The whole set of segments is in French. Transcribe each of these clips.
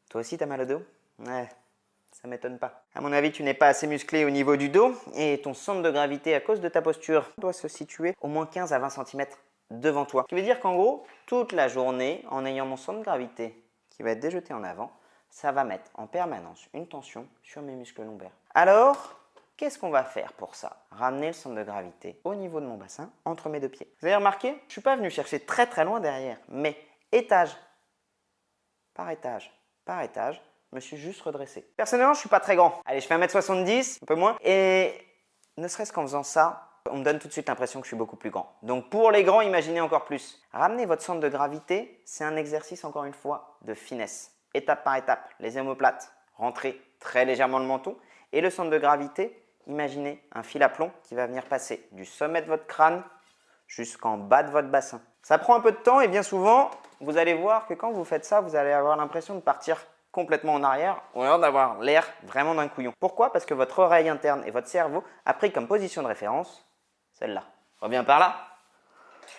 Toi aussi, t'as mal au dos? Ouais, ça m'étonne pas. À mon avis, tu n'es pas assez musclé au niveau du dos et ton centre de gravité, à cause de ta posture, doit se situer au moins 15 à 20 cm devant toi. Ce qui veut dire qu'en gros, toute la journée, en ayant mon centre de gravité qui va être déjeté en avant, ça va mettre en permanence une tension sur mes muscles lombaires. Alors, qu'est-ce qu'on va faire pour ça? Ramener le centre de gravité au niveau de mon bassin, entre mes deux pieds. Vous avez remarqué, je ne suis pas venu chercher très très loin derrière, mais étage par étage par étage, je me suis juste redressé. Personnellement, je ne suis pas très grand. Allez, je fais 1m70, un peu moins. Et ne serait-ce qu'en faisant ça, on me donne tout de suite l'impression que je suis beaucoup plus grand. Donc pour les grands, imaginez encore plus. Ramener votre centre de gravité, c'est un exercice encore une fois de finesse. Étape par étape, les omoplates, rentrez très légèrement le menton. Et le centre de gravité, imaginez un fil à plomb qui va venir passer du sommet de votre crâne jusqu'en bas de votre bassin. Ça prend un peu de temps et bien souvent, vous allez voir que quand vous faites ça, vous allez avoir l'impression de partir complètement en arrière ou alors d'avoir l'air vraiment d'un couillon. Pourquoi? Parce que votre oreille interne et votre cerveau a pris comme position de référence celle-là. Reviens par là.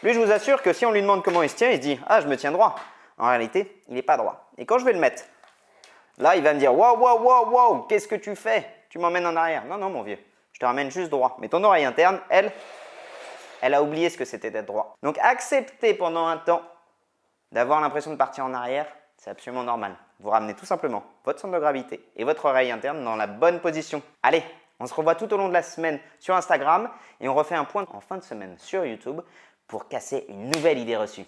Lui, je vous assure que si on lui demande comment il se tient, il se dit « Ah, je me tiens droit ». En réalité, il n'est pas droit. Et quand je vais le mettre, là, il va me dire « Wow, wow, wow, wow, qu'est-ce que tu fais? Tu m'emmènes en arrière. » Non, non, mon vieux, je te ramène juste droit. Mais ton oreille interne, elle a oublié ce que c'était d'être droit. Donc, accepter pendant un temps d'avoir l'impression de partir en arrière, c'est absolument normal. Vous ramenez tout simplement votre centre de gravité et votre oreille interne dans la bonne position. Allez, on se revoit tout au long de la semaine sur Instagram et on refait un point en fin de semaine sur YouTube pour casser une nouvelle idée reçue.